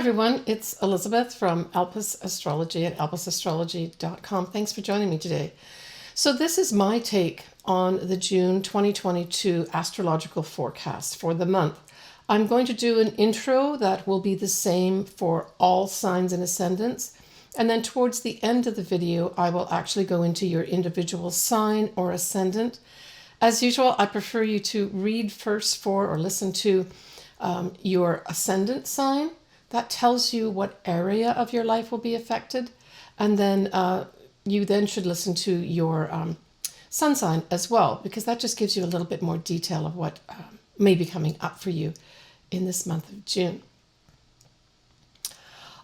everyone, it's Elizabeth from Alpes Astrology at alpesastrology.com. Thanks for joining me today. So this is my take on the June 2022 astrological forecast for the month. I'm going to do an intro that will be the same for all signs and ascendants. And then towards the end of the video, I will actually go into your individual sign or ascendant. As usual, I prefer you to read first for or listen to your ascendant sign. That tells you what area of your life will be affected. And then you then should listen to your sun sign as well, because that just gives you a little bit more detail of what may be coming up for you in this month of June.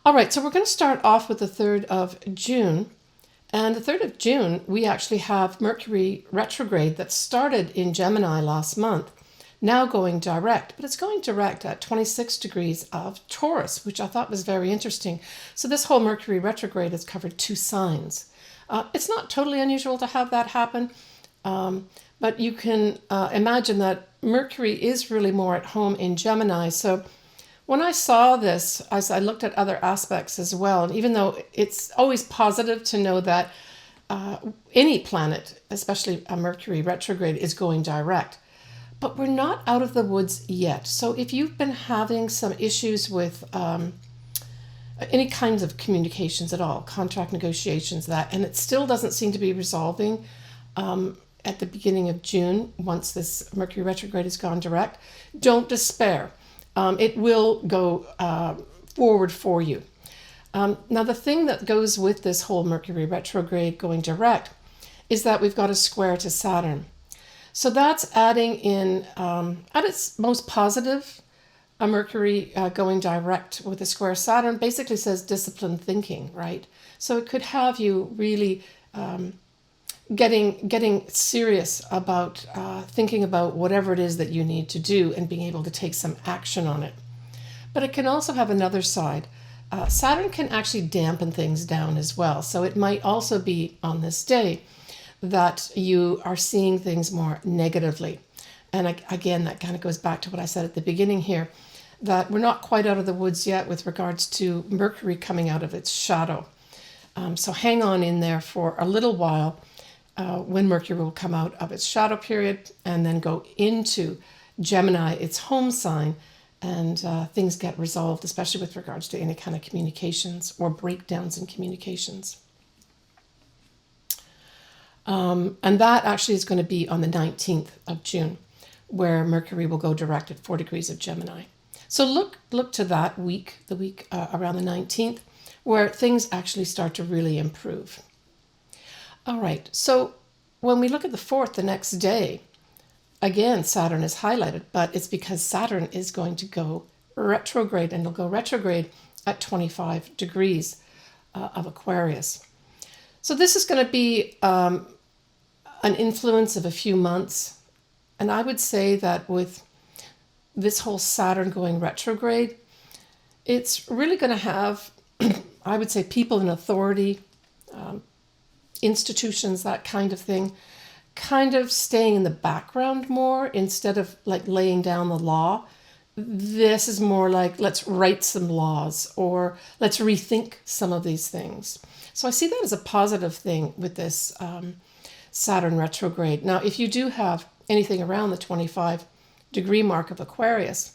All right, so we're going to start off with the 3rd of June. And the 3rd of June, we actually have Mercury retrograde that started in Gemini last month, now going direct, but it's going direct at 26 degrees of Taurus, which I thought was very interesting. So this whole Mercury retrograde has covered 2 signs. It's not totally unusual to have that happen, but you can imagine that Mercury is really more at home in Gemini. So when I saw this, as I looked at other aspects as well, and even though it's always positive to know that any planet, especially a Mercury retrograde, is going direct, but we're not out of the woods yet. So if you've been having some issues with any kinds of communications at all, contract negotiations, and it still doesn't seem to be resolving at the beginning of June, once this Mercury retrograde has gone direct, don't despair. It will go forward for you. Now, the thing that goes with this whole Mercury retrograde going direct is that we've got a square to Saturn. So that's adding in, at its most positive, a Mercury going direct with a square Saturn basically says disciplined thinking, right? So it could have you really getting serious about thinking about whatever it is that you need to do and being able to take some action on it. But it can also have another side. Saturn can actually dampen things down as well. So it might also be on this day that you are seeing things more negatively. And again, that kind of goes back to what I said at the beginning here, that we're not quite out of the woods yet with regards to Mercury coming out of its shadow. So hang on in there for a little while when Mercury will come out of its shadow period and then go into Gemini, its home sign, and things get resolved, especially with regards to any kind of communications or breakdowns in communications. And that actually is going to be on the 19th of June, where Mercury will go direct at 4 degrees of Gemini. So look to that week, the week around the 19th, where things actually start to really improve. All right, so when we look at the 4th, the next day, again, Saturn is highlighted, but it's because Saturn is going to go retrograde, and it'll go retrograde at 25 degrees of Aquarius. So this is going to be an influence of a few months. And I would say that with this whole Saturn going retrograde, it's really going to have, I would say, people in authority, institutions, that kind of thing, kind of staying in the background more instead of like laying down the law. This is more like, let's write some laws or let's rethink some of these things. So I see that as a positive thing with this Saturn retrograde. Now, if you do have anything around the 25 degree mark of Aquarius,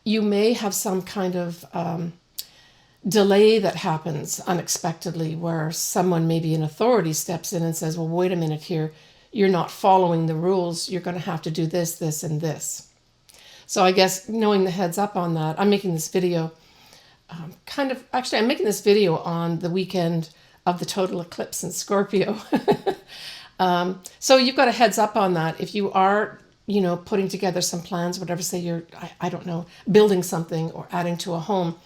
you may have some kind of delay that happens unexpectedly where someone, maybe in authority, steps in and says, well, wait a minute here, you're not following the rules. You're going to have to do this, this, and this. So I guess knowing the heads up on that, I'm making this video I'm making this video on the weekend of the total eclipse in Scorpio. So you've got a heads up on that. If you are, putting together some plans, whatever, say you're, I don't know, building something or adding to a home,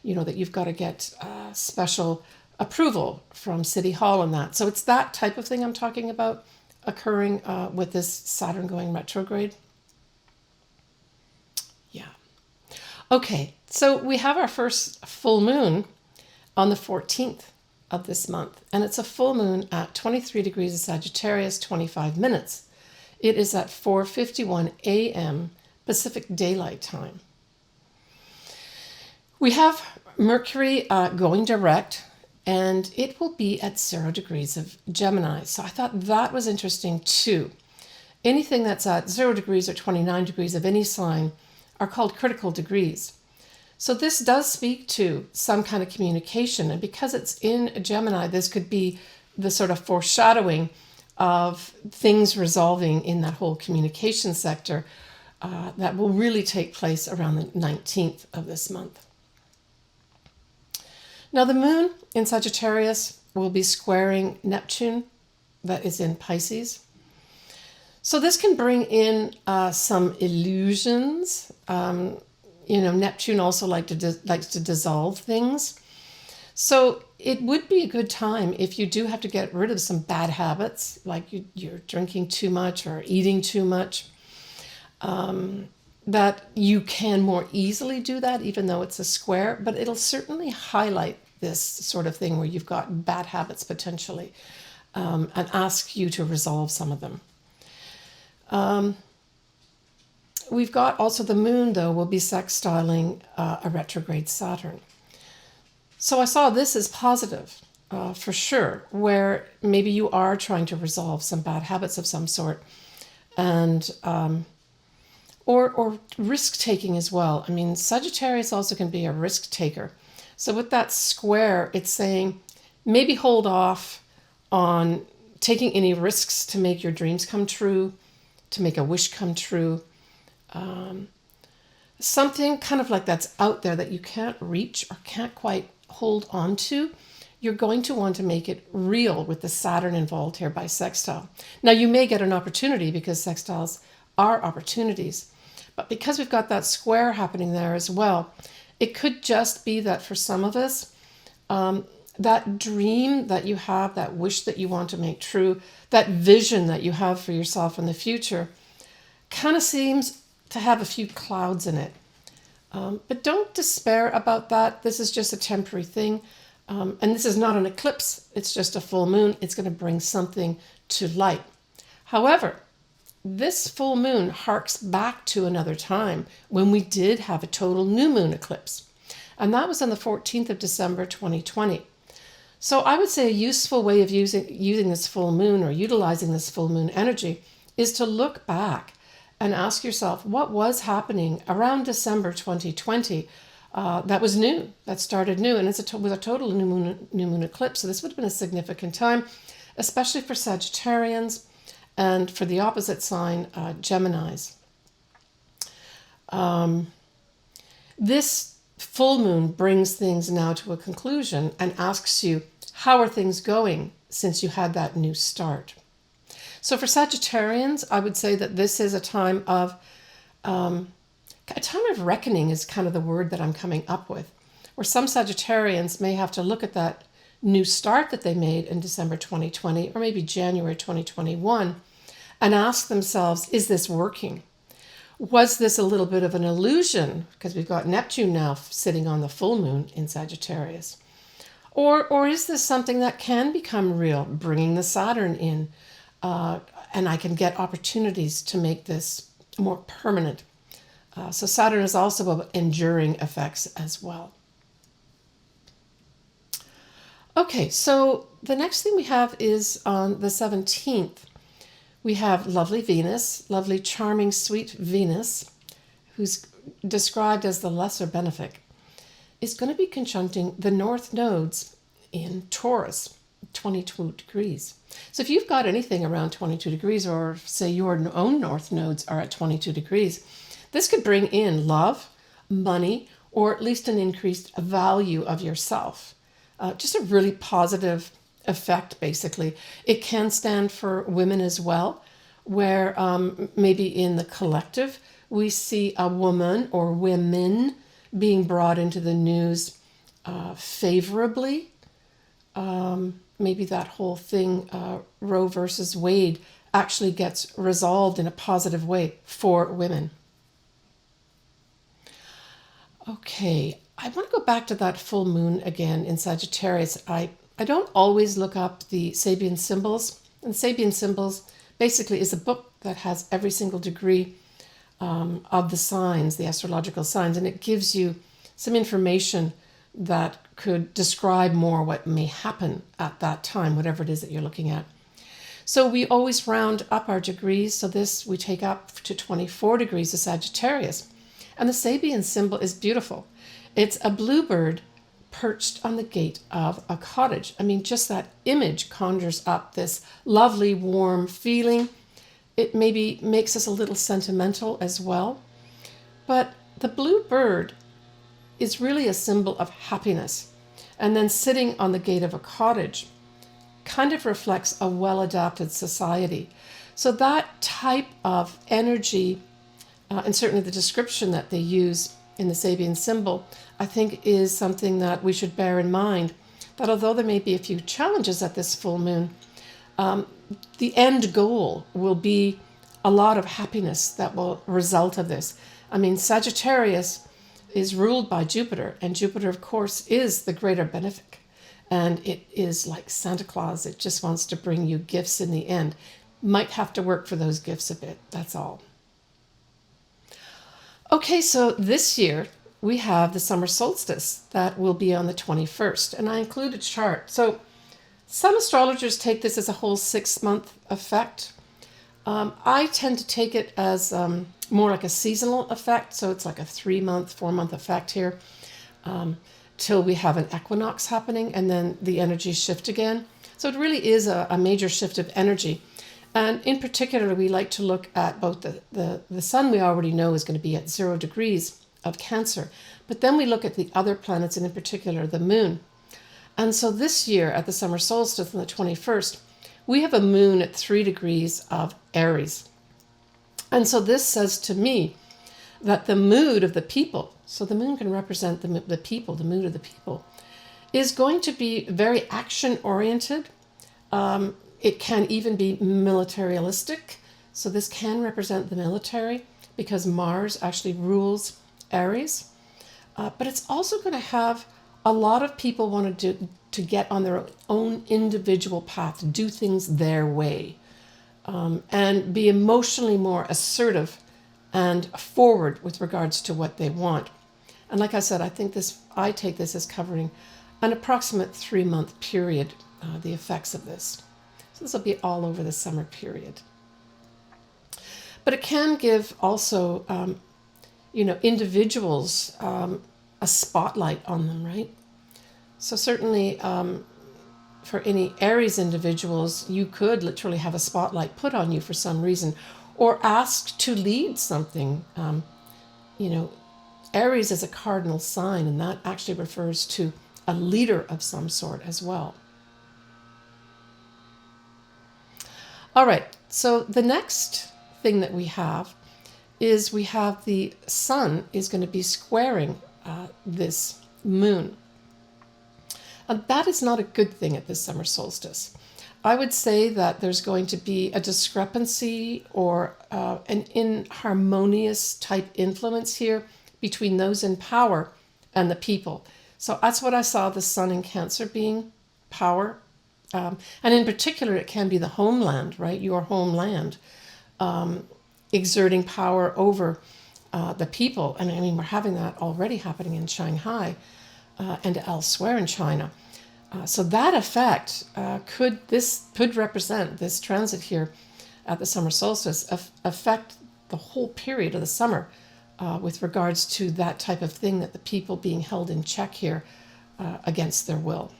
that you've got to get special approval from City Hall on that. So it's that type of thing I'm talking about occurring with this Saturn going retrograde. Yeah. Okay, so we have our first full moon on the 14th of this month, and it's a full moon at 23 degrees of Sagittarius, 25 minutes. It is at 4:51 a.m. Pacific Daylight Time. We have Mercury going direct, and it will be at 0 degrees of Gemini. So I thought that was interesting too. Anything that's at 0 degrees or 29 degrees of any sign are called critical degrees. So this does speak to some kind of communication. And because it's in Gemini, this could be the sort of foreshadowing of things resolving in that whole communication sector that will really take place around the 19th of this month. Now the moon in Sagittarius will be squaring Neptune, that is in Pisces. So this can bring in some illusions. Neptune also likes to dissolve things. So it would be a good time if you do have to get rid of some bad habits, like you're drinking too much or eating too much, that you can more easily do that, even though it's a square, but it'll certainly highlight this sort of thing where you've got bad habits potentially, and ask you to resolve some of them. We've got also the moon, though, will be sextiling a retrograde Saturn. So I saw this as positive, for sure, where maybe you are trying to resolve some bad habits of some sort, and or risk-taking as well. I mean, Sagittarius also can be a risk-taker. So with that square, it's saying maybe hold off on taking any risks to make your dreams come true, to make a wish come true. Something kind of like that's out there that you can't reach or can't quite hold on to. You're going to want to make it real with the Saturn involved here by sextile. Now you may get an opportunity because sextiles are opportunities, but because we've got that square happening there as well, it could just be that for some of us, that dream that you have, that wish that you want to make true, that vision that you have for yourself in the future, kind of seems to have a few clouds in it. But don't despair about that. This is just a temporary thing. And this is not an eclipse. It's just a full moon. It's going to bring something to light. However, this full moon harks back to another time when we did have a total new moon eclipse. And that was on the 14th of December, 2020. So I would say a useful way of using this full moon or utilizing this full moon energy is to look back and ask yourself what was happening around December 2020 that was new, that started new, and it was a total new moon eclipse. So this would have been a significant time, especially for Sagittarians and for the opposite sign, Geminis. This full moon brings things now to a conclusion and asks you, how are things going since you had that new start? So for Sagittarians, I would say that this is a time of reckoning is kind of the word that I'm coming up with, where some Sagittarians may have to look at that new start that they made in December 2020 or maybe January 2021 and ask themselves, is this working? Was this a little bit of an illusion? Because we've got Neptune now sitting on the full moon in Sagittarius. Or is this something that can become real, bringing the Saturn in, and I can get opportunities to make this more permanent? So Saturn is also about enduring effects as well. Okay, so the next thing we have is on the 17th. We have lovely Venus, lovely, charming, sweet Venus, who's described as the lesser benefic, is going to be conjuncting the north nodes in Taurus, 22 degrees. So if you've got anything around 22 degrees, or say your own north nodes are at 22 degrees, this could bring in love, money, or at least an increased value of yourself. Just a really positive effect, basically. It can stand for women as well, where maybe in the collective, we see a woman or women being brought into the news favorably. Maybe that whole thing, Roe versus Wade, actually gets resolved in a positive way for women. Okay, I want to go back to that full moon again in Sagittarius. I don't always look up the Sabian symbols. And Sabian symbols basically is a book that has every single degree of the signs, the astrological signs, and it gives you some information that could describe more what may happen at that time, whatever it is that you're looking at. So we always round up our degrees. So this we take up to 24 degrees of Sagittarius. And the Sabian symbol is beautiful. It's a bluebird perched on the gate of a cottage. I mean, just that image conjures up this lovely, warm feeling. It maybe makes us a little sentimental as well. But the bluebird is really a symbol of happiness. And then sitting on the gate of a cottage kind of reflects a well-adapted society. So that type of energy, and certainly the description that they use in the Sabian symbol, I think is something that we should bear in mind, that although there may be a few challenges at this full moon, the end goal will be a lot of happiness that will result of this. I mean, Sagittarius is ruled by Jupiter, and Jupiter, of course, is the greater benefic. And it is like Santa Claus. It just wants to bring you gifts in the end. Might have to work for those gifts a bit, that's all. Okay, so this year we have the summer solstice that will be on the 21st, and I include a chart. So some astrologers take this as a whole 6-month effect. I tend to take it as more like a seasonal effect, so it's like a 3-month, 4-month effect here, till we have an equinox happening, and then the energies shift again. So it really is a major shift of energy. And in particular, we like to look at both the sun we already know is going to be at 0 degrees of Cancer, but then we look at the other planets, and in particular the moon. And so this year at the summer solstice on the 21st, we have a moon at 3 degrees of Aries. And so this says to me that the mood of the people, so the moon can represent the people, the mood of the people, is going to be very action-oriented. It can even be militaristic. So this can represent the military because Mars actually rules Aries. But it's also going to have a lot of people want to get on their own individual path, do things their way, and be emotionally more assertive and forward with regards to what they want. And like I said, I take this as covering an approximate 3-month period, the effects of this. So this will be all over the summer period. But it can give also, individuals a spotlight on them, right? So certainly for any Aries individuals, you could literally have a spotlight put on you for some reason, or asked to lead something. Aries is a cardinal sign, and that actually refers to a leader of some sort as well. All right, so the next thing that we have is we have the sun is going to be squaring this moon. And that is not a good thing at this summer solstice. I would say that there's going to be a discrepancy or an inharmonious type influence here between those in power and the people. So that's what I saw the sun in Cancer being, power. And in particular, it can be the homeland, right? Your homeland, exerting power over the people. And I mean, we're having that already happening in Shanghai and elsewhere in China. So that effect could represent this transit here at the summer solstice, affect the whole period of the summer with regards to that type of thing, that the people being held in check here against their will.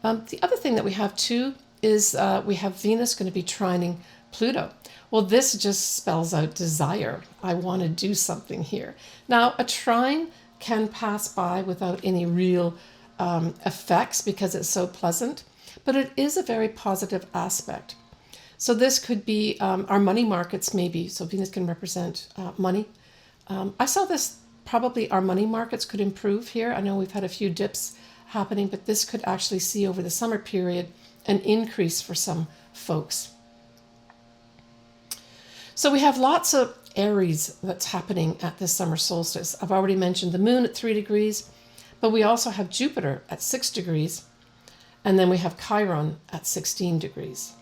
The other thing that we have too is we have Venus going to be trining Pluto. Well, this just spells out desire. I want to do something here. Now, a trine can pass by without any real effects because it's so pleasant, but it is a very positive aspect. So this could be our money markets maybe. So Venus can represent money. I saw this, probably our money markets could improve here. I know we've had a few dips happening, but this could actually see over the summer period an increase for some folks. So we have lots of Aries that's happening at this summer solstice. I've already mentioned the moon at 3 degrees, but we also have Jupiter at 6 degrees, and then we have Chiron at 16 degrees.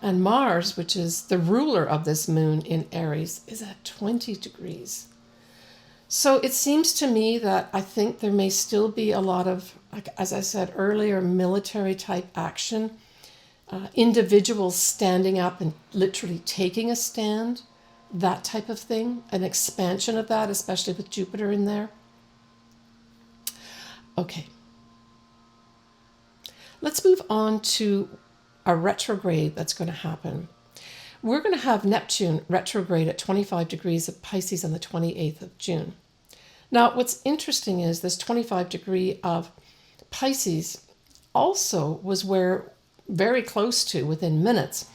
And Mars, which is the ruler of this moon in Aries, is at 20 degrees. So it seems to me that I think there may still be a lot of, like as I said earlier, military type action, individuals standing up and literally taking a stand, that type of thing, an expansion of that, especially with Jupiter in there. Okay. Let's move on to a retrograde that's going to happen. We're going to have Neptune retrograde at 25 degrees of Pisces on the 28th of June. Now, what's interesting is this 25 degree of Pisces also was where, very close to, within minutes,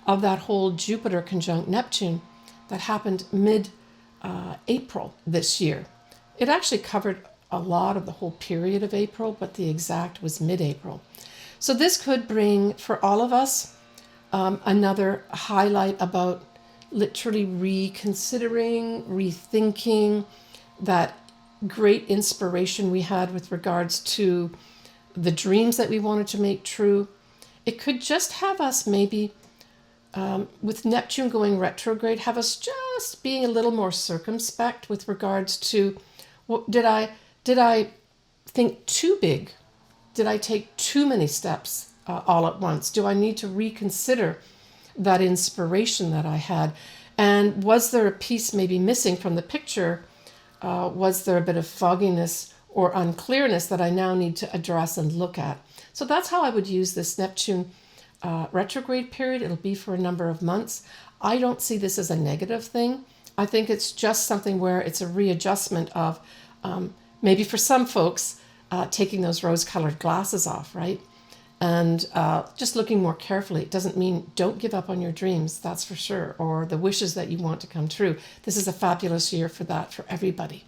of that whole Jupiter conjunct Neptune that happened mid-April this year. It actually covered a lot of the whole period of April, but the exact was mid-April. So this could bring, for all of us, another highlight about literally reconsidering, rethinking that great inspiration we had with regards to the dreams that we wanted to make true. It could just have us maybe, with Neptune going retrograde, have us just being a little more circumspect with regards to, did I think too big? Did I take too many steps all at once? Do I need to reconsider that inspiration that I had? And was there a piece maybe missing from the picture? Was there a bit of fogginess or unclearness that I now need to address and look at? So that's how I would use this Neptune retrograde period. It'll be for a number of months. I don't see this as a negative thing. I think it's just something where it's a readjustment of maybe for some folks, taking those rose-colored glasses off, right? And just looking more carefully. It doesn't mean don't give up on your dreams, that's for sure, or the wishes that you want to come true. This is a fabulous year for that, for everybody.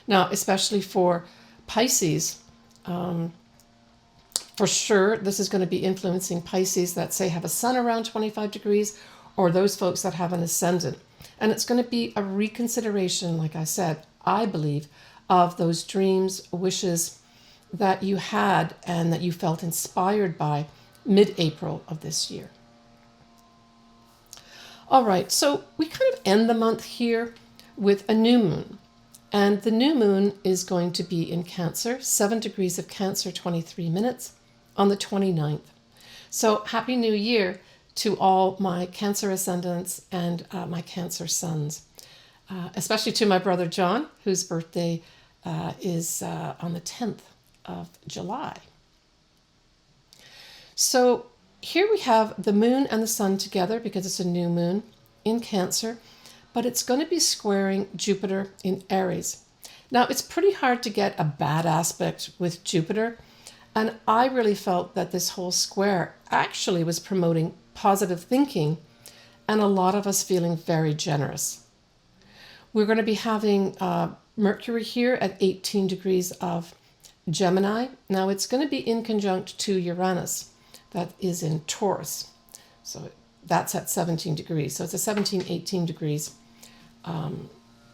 Now, especially for Pisces, for sure, this is going to be influencing Pisces that, say, have a sun around 25 degrees, or those folks that have an ascendant. And it's going to be a reconsideration, like I said, I believe, of those dreams, wishes that you had and that you felt inspired by mid-April of this year. All right, so we kind of end the month here with a new moon. And the new moon is going to be in Cancer, 7 degrees of Cancer, 23 minutes, on the 29th. So happy New Year to all my Cancer ascendants and my Cancer sons, especially to my brother John, whose birthday is on the 10th of July. So here we have the moon and the sun together because it's a new moon in Cancer, but it's going to be squaring Jupiter in Aries. Now, it's pretty hard to get a bad aspect with Jupiter, and I really felt that this whole square actually was promoting positive thinking and a lot of us feeling very generous. We're going to be having Mercury here at 18 degrees of Gemini. Now it's going to be in conjunct to Uranus, that is in Taurus. So that's at 17 degrees. So it's a 17, 18 degrees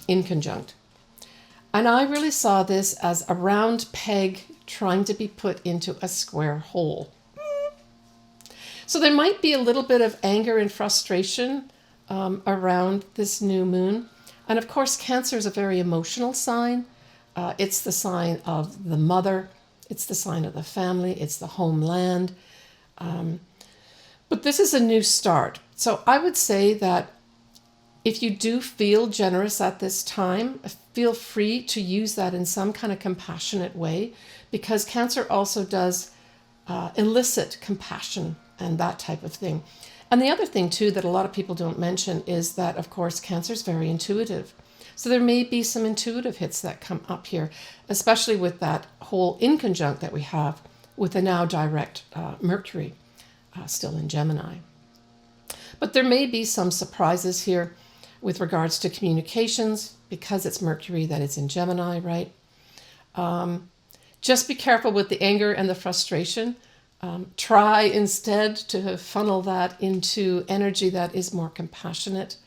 in conjunct. And I really saw this as a round peg trying to be put into a square hole. So there might be a little bit of anger and frustration around this new moon. And of course, Cancer is a very emotional sign. It's the sign of the mother. It's the sign of the family. It's the homeland. But this is a new start. So I would say that if you do feel generous at this time, feel free to use that in some kind of compassionate way, because Cancer also does elicit compassion and that type of thing. And the other thing, too, that a lot of people don't mention is that, of course, Cancer is very intuitive. So there may be some intuitive hits that come up here, especially with that whole inconjunct that we have with the now direct Mercury still in Gemini. But there may be some surprises here with regards to communications, because it's Mercury that is in Gemini, right? Just be careful with the anger and the frustration. Try instead to funnel that into energy that is more compassionate.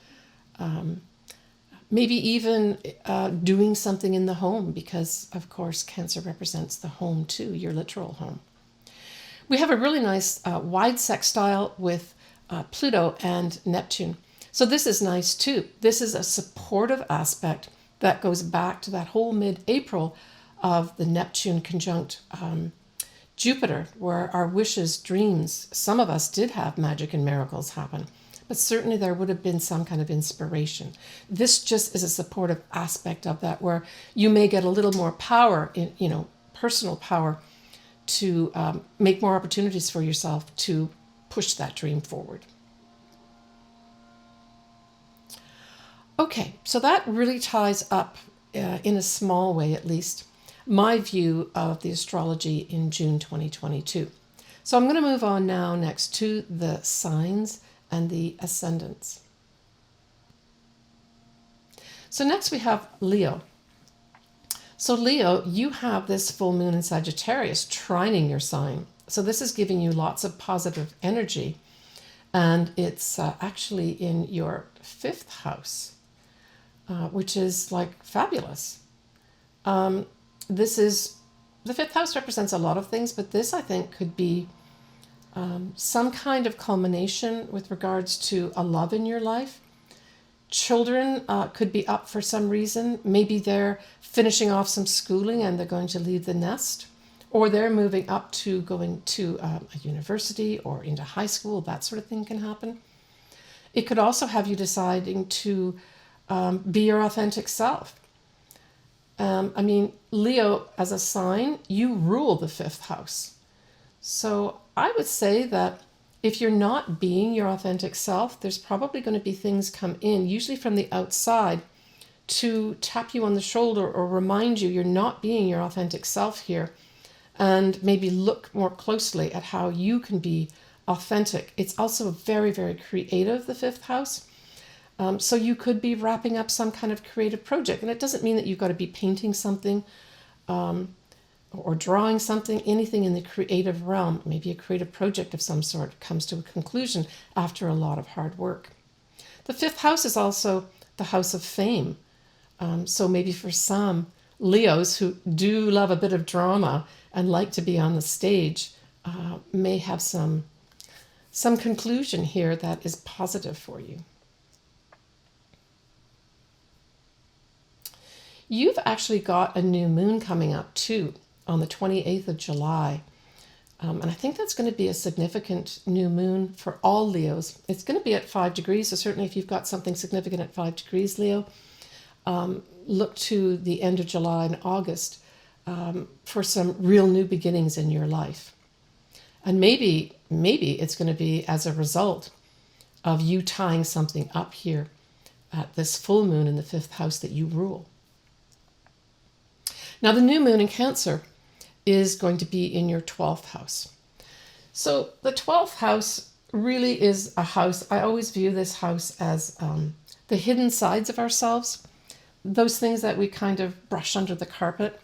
Maybe even doing something in the home, because, of course, Cancer represents the home too, your literal home. We have a really nice wide sextile with Pluto and Neptune. So this is nice too. This is a supportive aspect that goes back to that whole mid-April of the Neptune conjunct Jupiter, where our wishes, dreams, some of us did have magic and miracles happen, but certainly there would have been some kind of inspiration. This just is a supportive aspect of that, where you may get a little more power in, personal power to make more opportunities for yourself to push that dream forward. Okay, so that really ties up, in a small way at least, my view of the astrology in June 2022. So I'm going to move on now next to the signs and the ascendants. So next we have Leo. So Leo, you have this full moon in Sagittarius trining your sign. So this is giving you lots of positive energy, and it's actually in your 5th house, which is like fabulous. This is, the 5th house represents a lot of things, but this I think could be some kind of culmination with regards to a love in your life. Children could be up for some reason. Maybe they're finishing off some schooling and they're going to leave the nest, or they're moving up to going to a university or into high school. That sort of thing can happen. It could also have you deciding to be your authentic self. Leo as a sign, you rule the 5th house. So I would say that if you're not being your authentic self, there's probably going to be things come in, usually from the outside, to tap you on the shoulder or remind you you're not being your authentic self here, and maybe look more closely at how you can be authentic. It's also very, very creative, the 5th house. So you could be wrapping up some kind of creative project. And it doesn't mean that you've got to be painting something or drawing something, anything in the creative realm. Maybe a creative project of some sort comes to a conclusion after a lot of hard work. The 5th house is also the house of fame. So maybe for some Leos who do love a bit of drama and like to be on the stage, may have some conclusion here that is positive for you. You've actually got a new moon coming up too on the 28th of July. And I think that's going to be a significant new moon for all Leos. It's going to be at 5 degrees. So certainly if you've got something significant at 5 degrees, Leo, look to the end of July and August for some real new beginnings in your life. And maybe it's going to be as a result of you tying something up here at this full moon in the 5th house that you rule. Now, the new moon in Cancer is going to be in your 12th house. So the 12th house really is a house, I always view this house as the hidden sides of ourselves, those things that we kind of brush under the carpet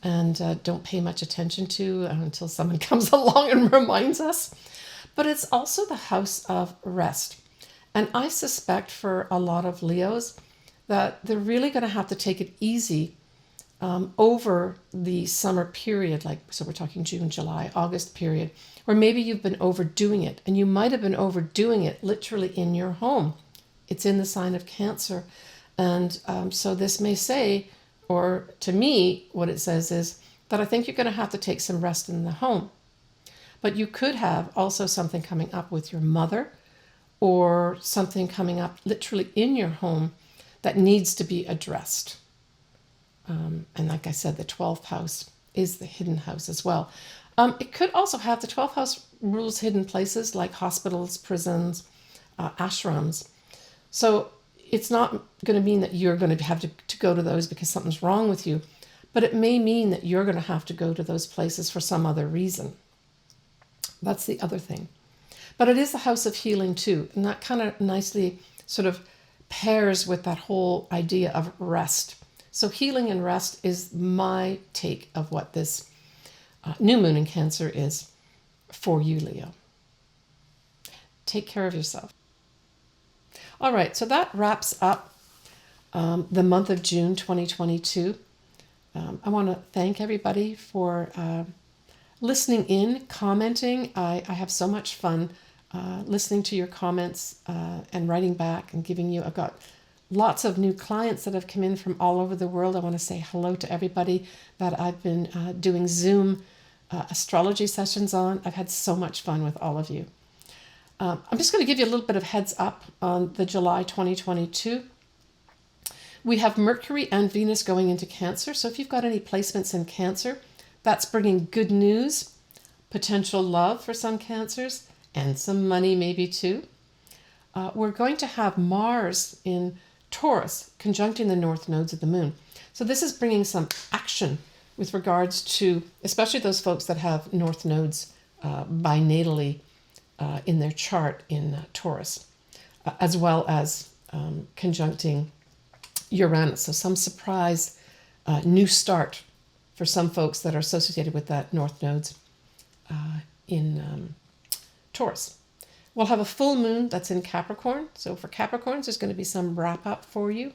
and don't pay much attention to until someone comes along and reminds us. But it's also the house of rest. And I suspect for a lot of Leos that they're really going to have to take it easy over the summer period, so we're talking June, July, August period, where maybe you've been overdoing it, and you might have been overdoing it literally in your home. It's in the sign of Cancer. And so this may say, or to me, what it says is that I think you're going to have to take some rest in the home. But you could have also something coming up with your mother, or something coming up literally in your home that needs to be addressed. And like I said, the 12th house is the hidden house as well. It could also have, the 12th house rules hidden places like hospitals, prisons, ashrams. So it's not going to mean that you're going to have to go to those because something's wrong with you, but it may mean that you're going to have to go to those places for some other reason. That's the other thing. But it is the house of healing too, and that kind of nicely sort of pairs with that whole idea of rest. So healing and rest is my take of what this new moon in Cancer is for you, Leo. Take care of yourself. All right, so that wraps up the month of June 2022. I want to thank everybody for listening in, commenting. I have so much fun listening to your comments and writing back and giving you. I've got lots of new clients that have come in from all over the world. I want to say hello to everybody that I've been doing Zoom astrology sessions on. I've had so much fun with all of you. I'm just going to give you a little bit of heads up on the July 2022. We have Mercury and Venus going into Cancer. So if you've got any placements in Cancer, that's bringing good news, potential love for some Cancers, and some money maybe too. We're going to have Mars in Taurus conjuncting the north nodes of the moon. So this is bringing some action with regards to, especially those folks that have north nodes binatally in their chart in Taurus, as well as conjuncting Uranus. So some surprise new start for some folks that are associated with that north nodes in Taurus. We'll have a full moon that's in Capricorn. So for Capricorns, there's going to be some wrap up for you.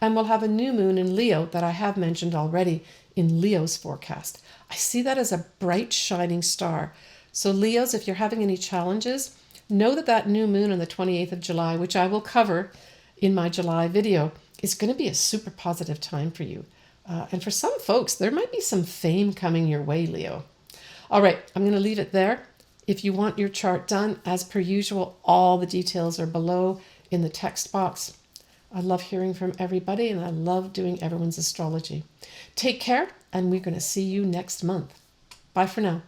And we'll have a new moon in Leo that I have mentioned already in Leo's forecast. I see that as a bright, shining star. So Leos, if you're having any challenges, know that that new moon on the 28th of July, which I will cover in my July video, is going to be a super positive time for you. And for some folks, there might be some fame coming your way, Leo. All right, I'm going to leave it there. If you want your chart done, as per usual, all the details are below in the text box. I love hearing from everybody, and I love doing everyone's astrology. Take care, and we're going to see you next month. Bye for now.